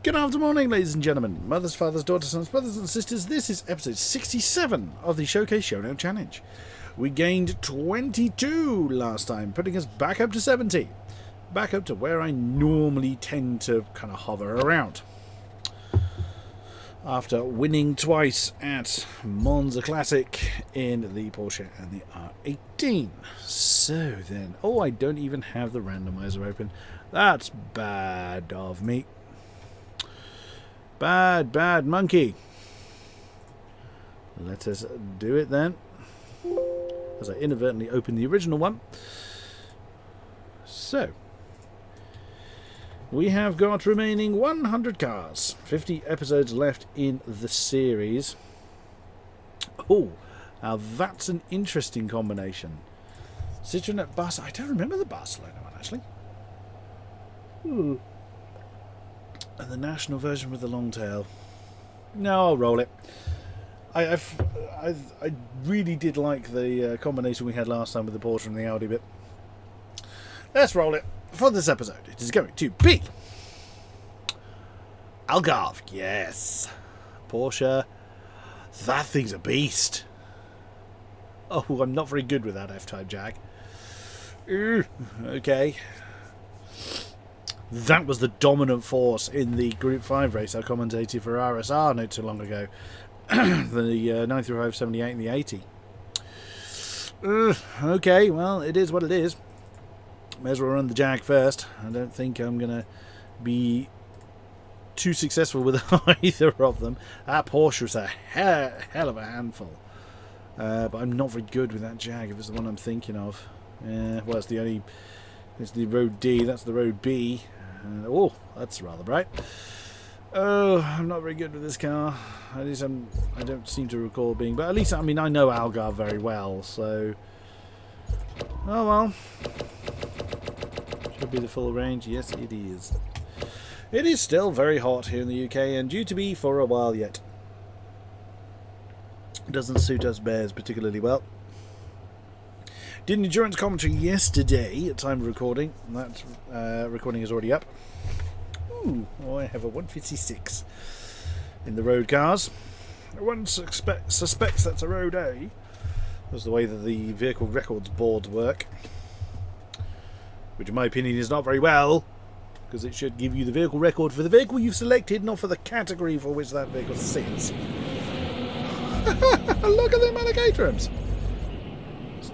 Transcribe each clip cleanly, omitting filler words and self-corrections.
Good afternoon, ladies and gentlemen, mothers, fathers, daughters, sons, brothers and sisters. This is episode 67 of the Showcase Showdown Challenge. We gained 22 last time, putting us back up to 70. Back up to where I normally tend to kind of hover around. After winning twice at Monza Classic in the Porsche and the R18. So then, oh, I don't even have the randomizer open. That's bad of me. Bad monkey. Let us do it then. As I inadvertently opened the original one. So, we have got remaining 100 cars. 50 episodes left in the series. Oh, now that's an interesting combination. Citroen at Barcelona. I don't remember the Barcelona one actually. And the national version with the long tail. No, I'll roll it. I really did like the combination we had last time with the Porsche and the Audi bit. Let's roll it for this episode. It is going to be Algarve. Yes. Porsche. That thing's a beast. Oh, I'm not very good with that F-type jag. Okay. That was the dominant force in the Group 5 race I commentated for RSR not too long ago. The 95, 78 and the 80. Okay, well, it is what it is. May as well run the Jag first. I don't think I'm going to be too successful with either of them. That Porsche was a hell of a handful. But I'm not very good with that Jag if it's the one I'm thinking of. Well, it's the only... It's the Road D, that's the Road B. Oh, that's rather bright. Oh, I'm not very good with this car. At least I don't seem to recall being... But at least, I mean, I know Algarve very well, so... Oh, well. Should be the full range. Yes, it is. It is still very hot here in the UK and due to be for a while yet. It doesn't suit us bears particularly well. Did an endurance commentary yesterday at time of recording. That recording is already up. Ooh, I have a 156 in the road cars. One suspects that's a Road A. That's the way that the vehicle records boards work. Which in my opinion is not very well. Because it should give you the vehicle record for the vehicle you've selected, not for the category for which that vehicle sits. Look at the amount of Caterhams.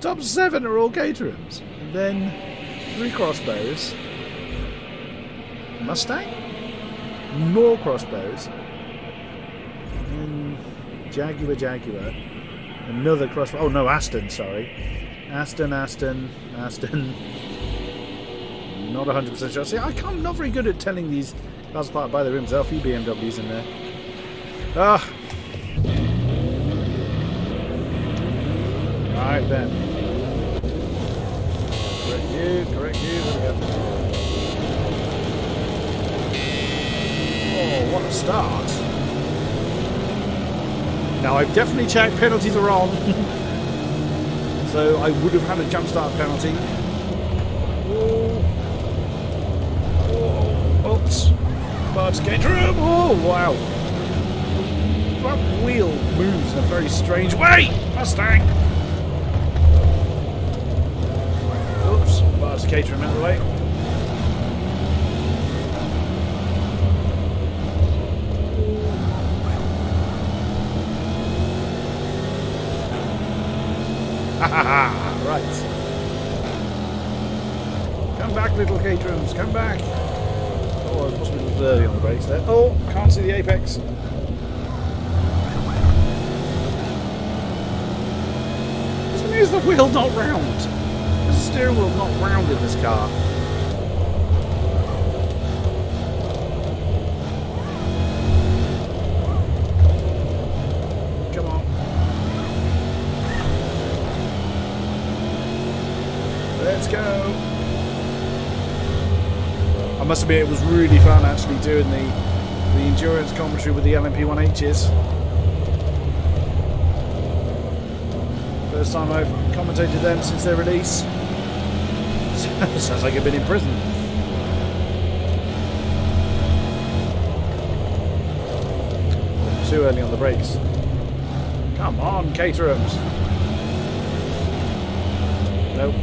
Top 7 are all Caterhams. And then 3 crossbows. Mustang? More crossbows. And Jaguar. Another crossbow. Oh no, Aston, sorry. Aston. Not 100% sure. See, I'm not very good at telling these cars apart by the rims. There are a few BMWs in there. Ah. Alright then. Correct you. There we go. Oh, what a start. Now, I've definitely checked penalties are on. So, I would have had a jump start penalty. Oh, oops. But get room. Oh, wow. That wheel moves in a very strange way. Mustang. Caterham out of the way. Right. Come back, little Caterhams, come back. Oh, I was possibly a little early on the brakes there. Oh, can't see the apex. Doesn't mean the wheel not round. The steering wheel not round in this car. Come on. Let's go. I must admit it was really fun actually doing the endurance commentary with the LMP1Hs. First time I've commentated them since their release. Sounds like I've been in prison. too early on the brakes. Come on, Caterhams. Nope.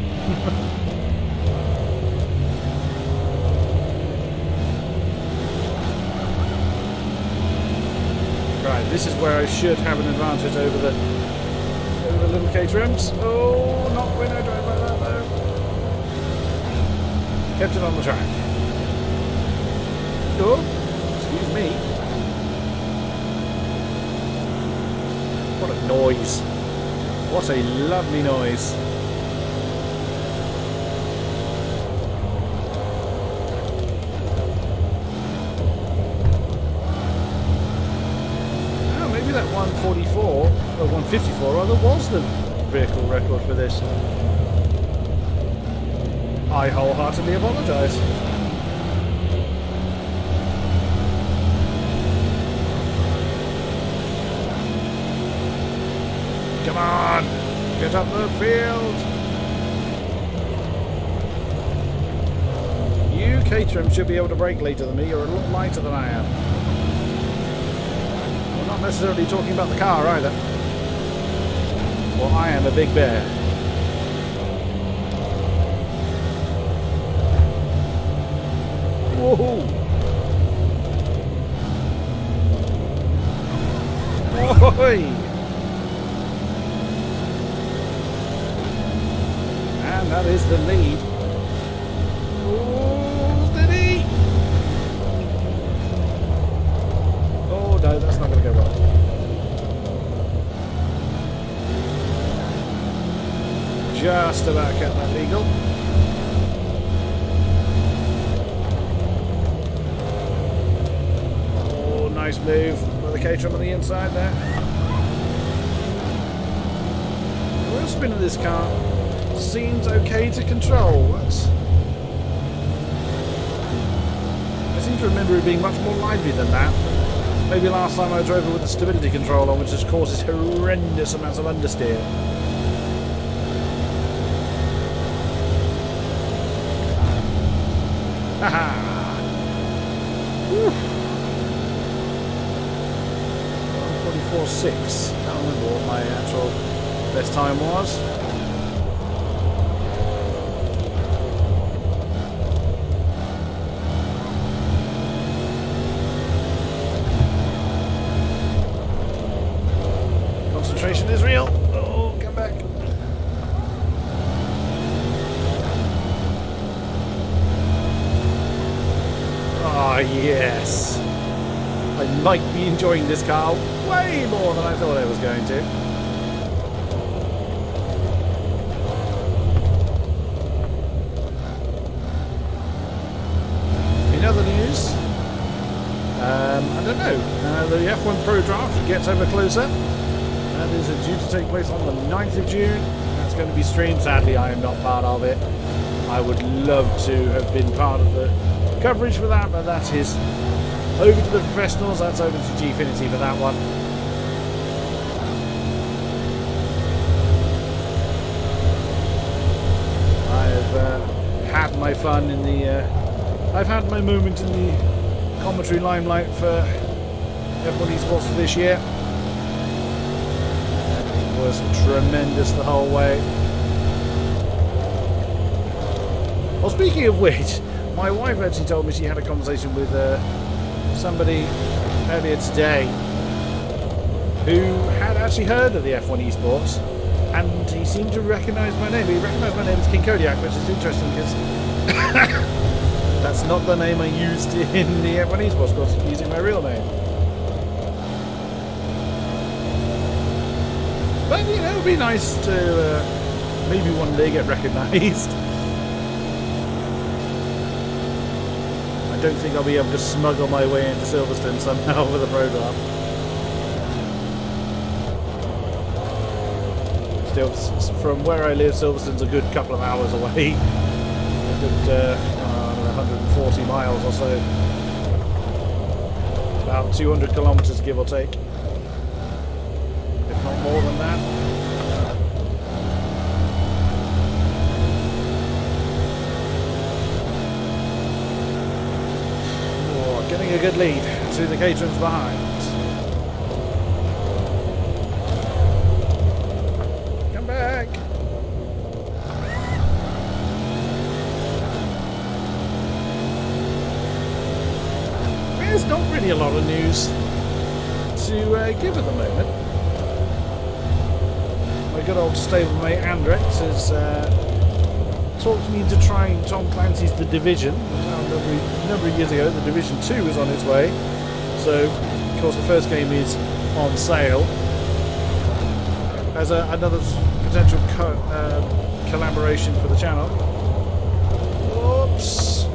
Right, this is where I should have an advantage over the little Caterhams. Oh, not when I drive like that though. Kept it on the track. Oh, excuse me. What a noise. What a lovely noise. Oh, maybe that 144, or 154 rather, was the vehicle record for this. I wholeheartedly apologise. Come on! Get up the field! You, Caterham, should be able to brake later than me. You're a lot lighter than I am. We're not necessarily talking about the car either. Well, I am a big bear. Whoa! Oi! And that is the lead. Oh, steady! Oh no, that's not going to go well. Just about kept that legal. Oh, nice move with the Caterham on the inside there. The wheel spin of this car seems okay to control. I seem to remember it being much more lively than that. Maybe last time I drove it with the stability control on, which just causes horrendous amounts of understeer. Haha! 144.6. I can't remember what my actual best time was. Concentration is real. Oh, come back. Ah, yes. I might be enjoying this car way more than I thought I was going to. In other news, I don't know. The F1 Pro Draft gets ever closer. That is due to take place on the 9th of June. That's going to be streamed. Sadly, I am not part of it. I would love to have been part of the coverage for that, but that is over to the professionals. That's over to Gfinity for that one. I've had my fun in the I've had my moment in the commentary limelight for F1 Esports for this year. It was tremendous the whole way. Well, speaking of which, my wife actually told me she had a conversation with somebody earlier today who had actually heard of the F1 Esports, and he seemed to recognise my name. He recognised my name as King-Kodiak, which is interesting because that's not the name I used in the F1 Esports, of course, using my real name. But, you know, it would be nice to maybe one day get recognised. I don't think I'll be able to smuggle my way into Silverstone somehow with a program. Still, from where I live, Silverstone's a good couple of hours away. A good 140 miles or so. About 200 kilometres, give or take. If not more than that. Getting a good lead to the Caterhams behind. there's not really a lot of news to give at the moment. My good old stablemate Andrex has talked me into trying Tom Clancy's The Division. A number of years ago, The Division 2 was on its way. So, of course, the first game is on sale. As another potential collaboration for the channel. Oops.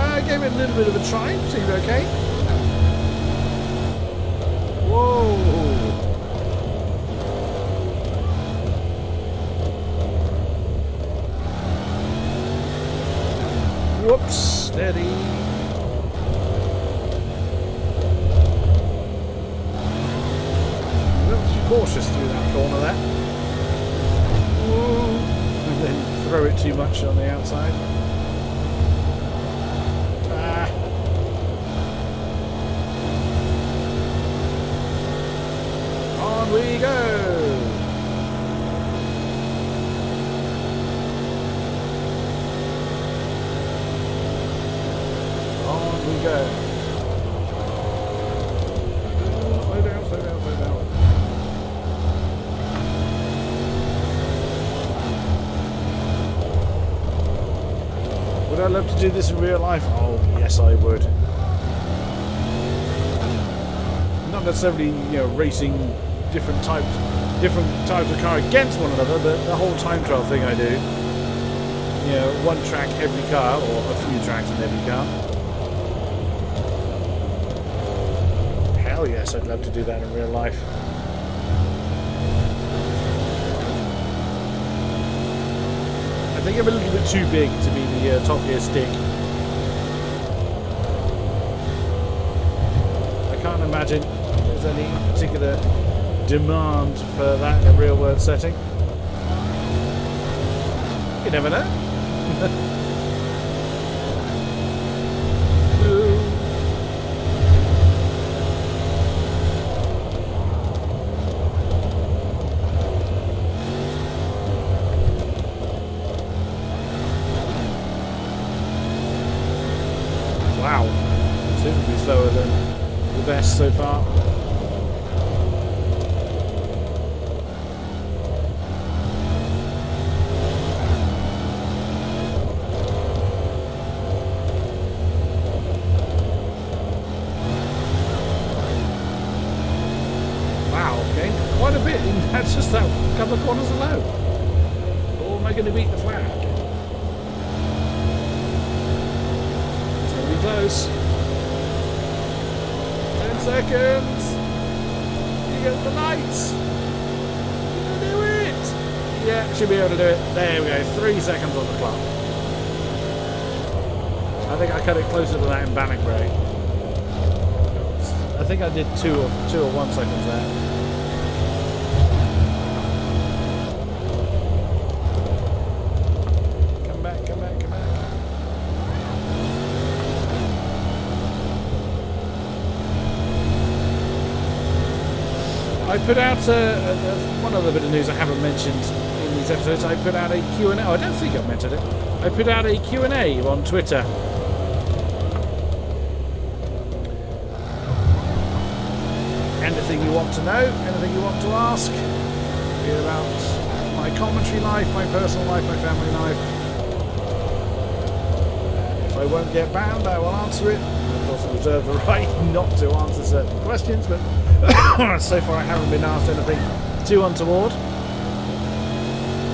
I gave it a little bit of a try. Seemed okay. Whoa. Whoops. Steady. A little too cautious through that corner there. Whoa. And then throw it too much on the outside. On we go! On we go! Slow down, slow down, slow down. Would I love to do this in real life? Oh, yes I would. Not necessarily, you know, racing different types of car against one another, but the whole time trial thing I do. You know, one track every car, or a few tracks in every car. Hell yes, I'd love to do that in real life. I think I'm a little bit too big to be the Top Gear stick. I can't imagine there's any particular demand for that in a real world setting. You never know. Wow, considerably slower than the best so far. Quite a bit in that's just that couple of corners alone. Or am I going to beat the flag? It's going to be close. 10 seconds. You get the lights. You're going to do it. Yeah, should be able to do it. There we go. 3 seconds on the clock. I think I cut it closer to that in Bannockbury. I think I did 2 or 1 seconds there. I put out one other bit of news I haven't mentioned in these episodes. I put out a Q&A. Oh, I don't think I've mentioned it. I put out a Q&A on Twitter. Anything you want to know, anything you want to ask, be it about my commentary life, my personal life, my family life. If I won't get banned, I will answer it. Of course, I reserve the right not to answer certain questions, but so far I haven't been asked anything too untoward.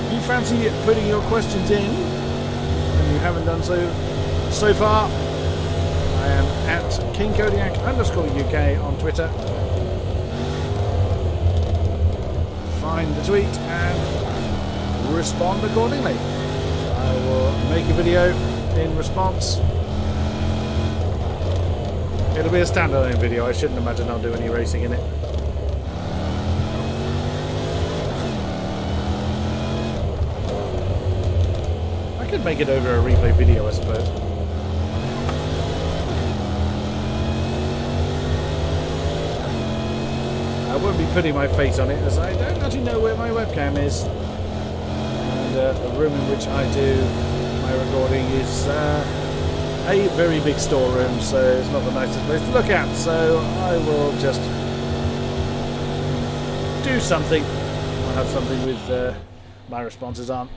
If you fancy putting your questions in, and you haven't done so far, I am at King-Kodiak _UK on Twitter. Find the tweet and respond accordingly. I will make a video in response. It'll be a standalone video. I shouldn't imagine I'll do any racing in it. I could make it over a replay video, I suppose. I won't be putting my face on it, as I don't actually know where my webcam is. And the room in which I do my recording is a very big storeroom, so it's not the nicest place to look at. So I will just do something. I'll have something with my responses on.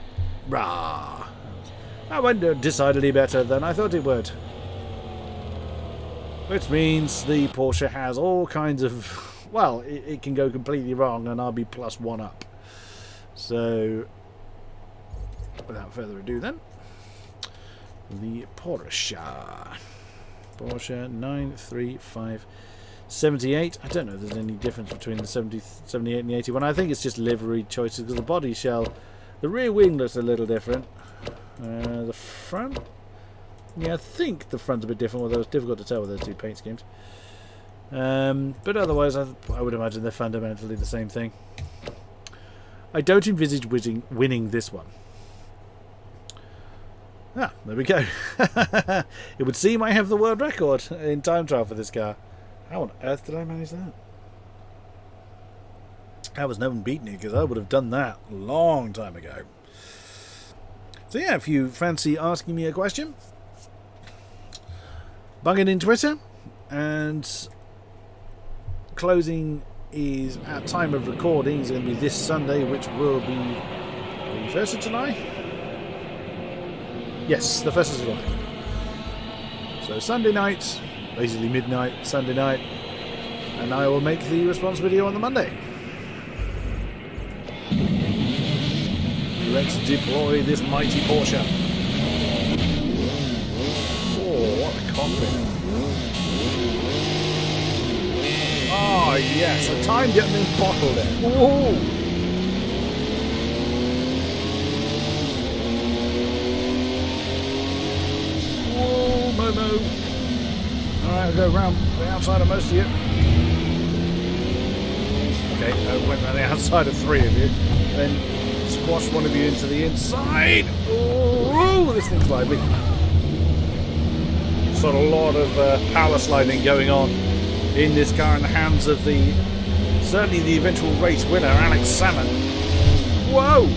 Rah! That went decidedly better than I thought it would. Which means the Porsche has all kinds of... Well, it can go completely wrong and I'll be +1 up. So, without further ado then, the Porsche 93578. I don't know if there's any difference between the 78 and the 81. I think it's just livery choices because the body shell, the rear wing looks a little different. The front, yeah, I think the front's a bit different, although it's difficult to tell with those two paint schemes. But otherwise, I would imagine they're fundamentally the same thing. I don't envisage winning this one. Ah, there we go. It would seem I have the world record in time trial for this car. How on earth did I manage that? I was no one beating it because I would have done that a long time ago. So yeah, if you fancy asking me a question, bung it in Twitter, and closing is at time of recording is going to be this Sunday, which will be the 1st of July. Yes, the 1st of July. So Sunday night, basically midnight Sunday night, and I will make the response video on the Monday. Let's deploy this mighty Porsche. Oh, what a cockpit. Oh, yes, a time getting in bottle there. Whoa! Whoa, Momo. Alright, I'll go around the outside of most of you. Okay, I went around the outside of 3 of you. Then squash one of you into the inside. Oh, this thing's lively. Sort of a lot of power sliding going on in this car in the hands of certainly the eventual race winner, Alex Salmon. Whoa!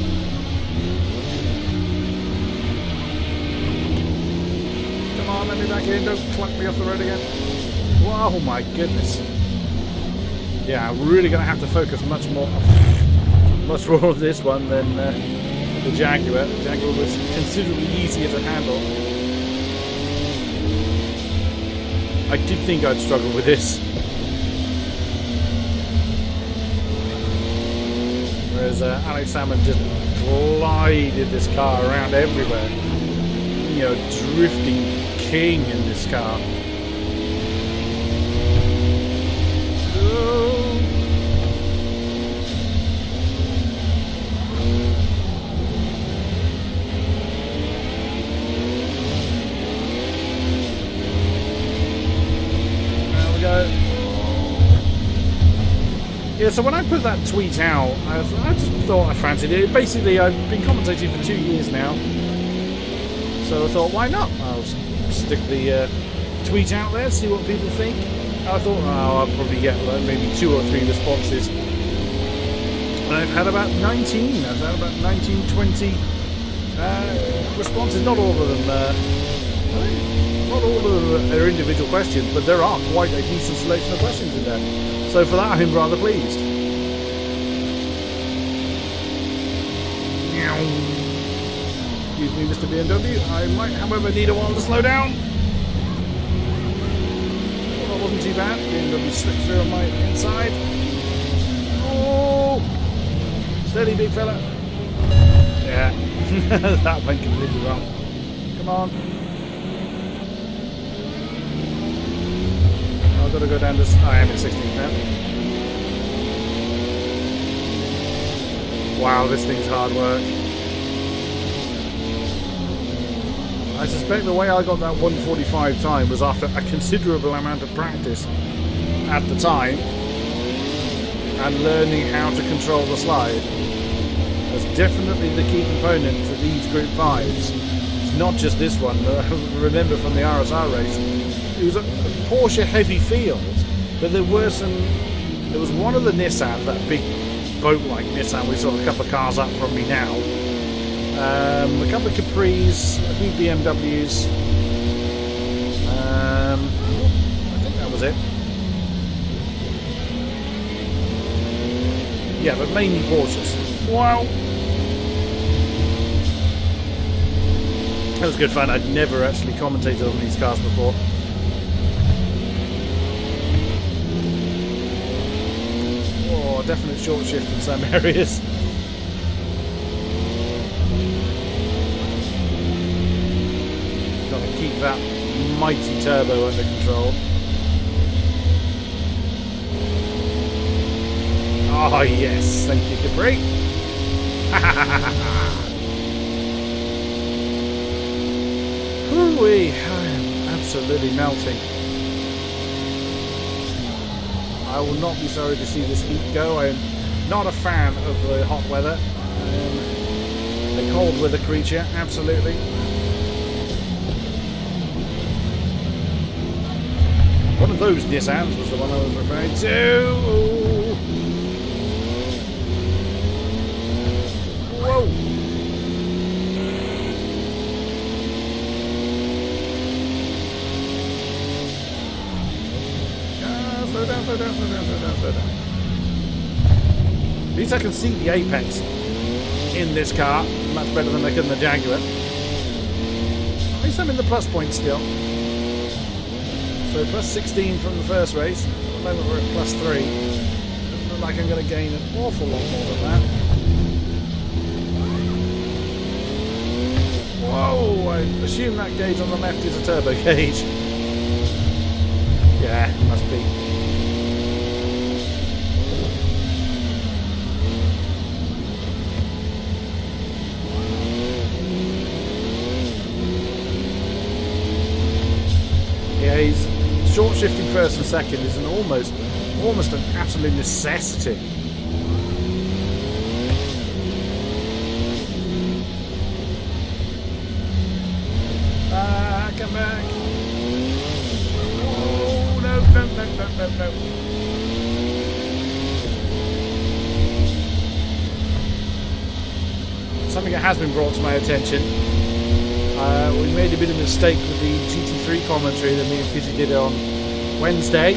Come on, let me back in. Don't cluck me off the road again. Whoa, my goodness. Yeah, I'm really going to have to focus much more of this one than the Jaguar. The Jaguar was considerably easier to handle. I did think I'd struggle with this. Whereas Alex Salmon just glided this car around everywhere. You know, drifting king in this car. Yeah, so when I put that tweet out, I just thought I fancied it. Basically, I've been commentating for 2 years now, so I thought, why not? I'll stick the tweet out there, see what people think. I thought, I'll probably get maybe 2 or 3 responses. And I've had about 19. I've had about 19, 20 responses. Not all of them. Not all of them are individual questions, but there are quite a decent selection of questions in there. So for that, I'm rather pleased. Excuse me, Mr. BMW. I might, however, need a while to slow down. Well, that wasn't too bad. BMW slipped through on my inside. Oh! Steady, big fella. Yeah. That went completely wrong. Come on. I've got to go down this. I am in 16th now. Wow, this thing's hard work. I suspect the way I got that 1:45 time was after a considerable amount of practice at the time and learning how to control the slide. That's definitely the key component to these Group 5s. It's not just this one. Remember from the RSR race, it was a Porsche heavy field, but there was one of the Nissans, that big boat-like Nissan we saw a couple of cars up from me now, a couple of Capris, a few BMWs, Yeah, but mainly Porsches. Wow. That was good fun. I'd never actually commentated on these cars before. Oh, definite short shift in some areas. Got to keep that mighty turbo under control. Oh yes, thank you, Capri. Hoo-wee, I am absolutely melting. I will not be sorry to see this heat go. I am not a fan of the hot weather. I am a cold weather creature, absolutely. One of those Nissans was the one I was referring to. Whoa! Slow down, slow down, slow down, slow down, slow down. At least I can see the apex in this car. Much better than I can in the Jaguar. At least I'm in the plus point still. So plus 16 from the first race. At the moment we're at plus 3. Doesn't look like I'm going to gain an awful lot more than that. Whoa! I assume that gauge on the left is a turbo gauge. Yeah, it must be. Yeah, he's short shifting first and second is an almost an absolute necessity. Come back. Oh no. Something that has been brought to my attention. We made a bit of a mistake with the GT3 commentary that me and Fizzy did on Wednesday.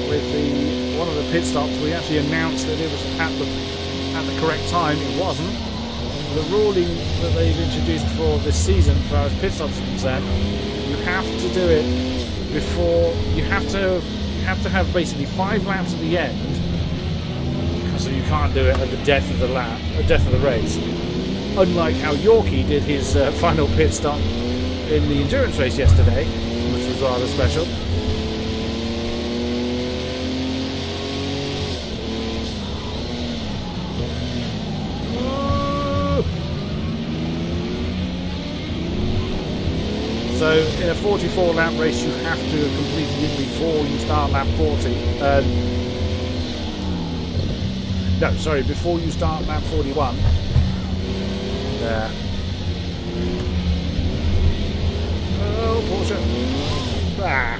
With one of the pit stops, we actually announced that it was at the correct time. It wasn't. The ruling that they've introduced for this season, as far as pit stops are concerned, you have to do it before. You have to have basically 5 laps at the end, so you can't do it at the death of the lap, death of the race. Unlike how Yorkie did his final pit stop in the endurance race yesterday, which was rather special. So in a 44 lap race you have to have completed it before you start lap 40. No, sorry, before you start lap 41. There. Oh, Porsche. Ah.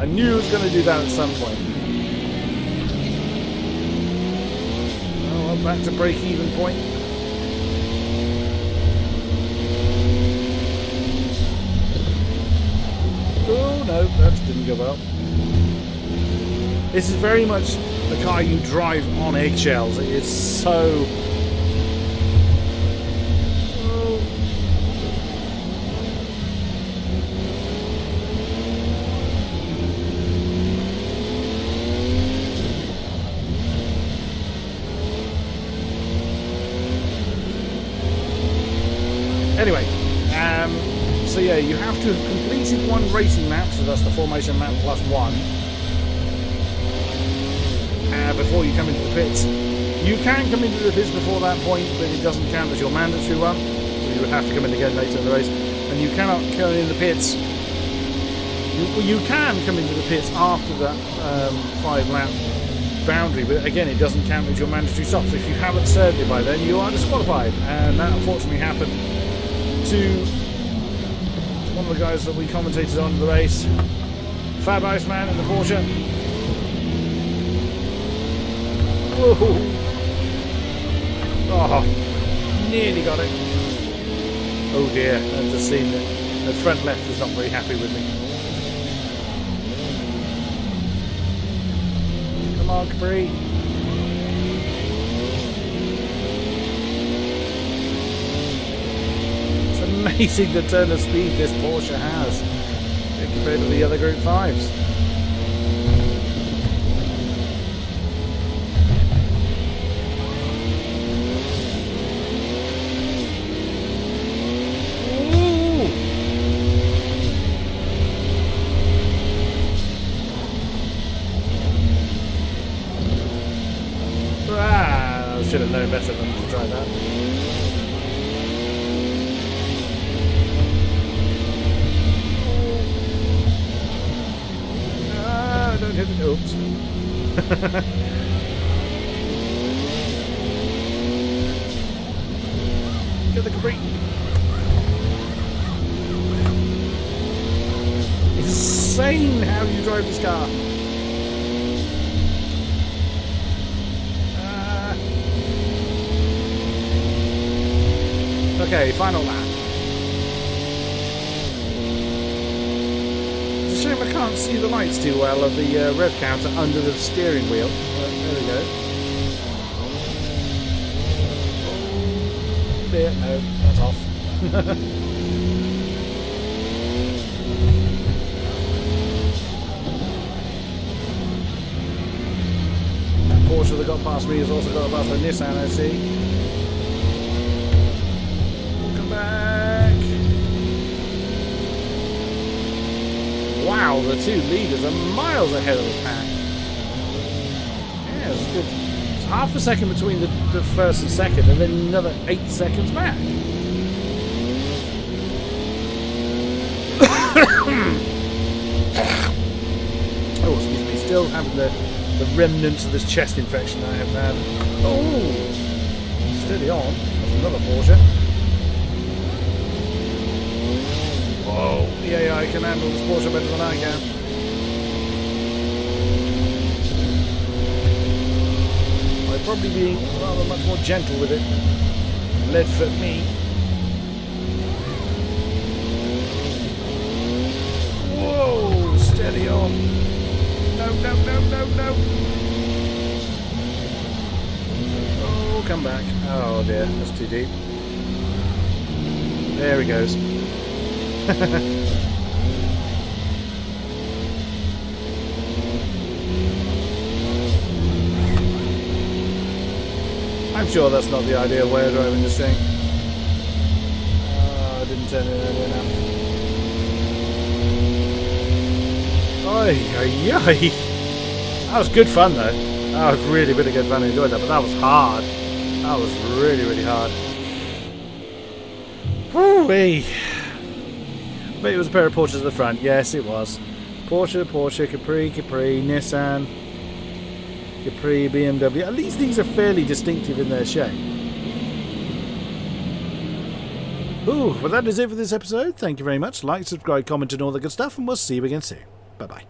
I knew it was going to do that at some point. Oh, I'm back to break-even point. Oh no, that didn't go well. This is very much a car you drive on eggshells. It is so... Anyway, so yeah, you have to have completed 1 racing lap, so that's the formation lap plus 1, before you come into the pits. You can come into the pits before that point, but it doesn't count as your mandatory run, so you would have to come in again later in the race. And you cannot come in the pits. You can come into the pits after that 5 lap boundary, but again, it doesn't count as your mandatory stop. So if you haven't served it by then, you are disqualified, and that unfortunately happened to one of the guys that we commentated on in the race, Fab Iceman in the Porsche. Whoa. Oh, nearly got it. Oh dear, I've just seen that the front left is not very happy with me. Come on, Capri. amazing the turn of speed this Porsche has compared to the other Group 5s. I should have known better than to try that. Don't hit it. Oops. Get the Capri. Insane how you drive this car. Okay, final lap. It's a shame I can't see the lights too well of the rev counter under the steering wheel. But there we go. Oh dear, no, that's off. That Porsche that got past me has also got past the Nissan, I see. Back. Wow, the two leaders are miles ahead of the pack. Yeah, it's good. It's half a second between the first and second, and then another 8 seconds back. Oh, excuse me. Still having the remnants of this chest infection I have had. Oh, steady on. That's another Porsche. Oh, the AI can handle this Porsche better than I can. By probably being rather much more gentle with it. Lead foot me. Whoa, steady on. No, no, no, no, no. Oh, come back. Oh dear, that's too deep. There he goes. I'm sure that's not the ideal way of driving this thing. I didn't turn it early enough. Oi, oi, oi. That was good fun though. That was really, really good fun. I enjoyed that, but that was hard. That was really, really hard. Woo-wee. But it was a pair of Porsches at the front. Yes, it was. Porsche, Porsche, Capri, Capri, Nissan, Capri, BMW. At least these are fairly distinctive in their shape. Ooh, well that is it for this episode. Thank you very much. Like, subscribe, comment and all that good stuff, and we'll see you again soon. Bye-bye.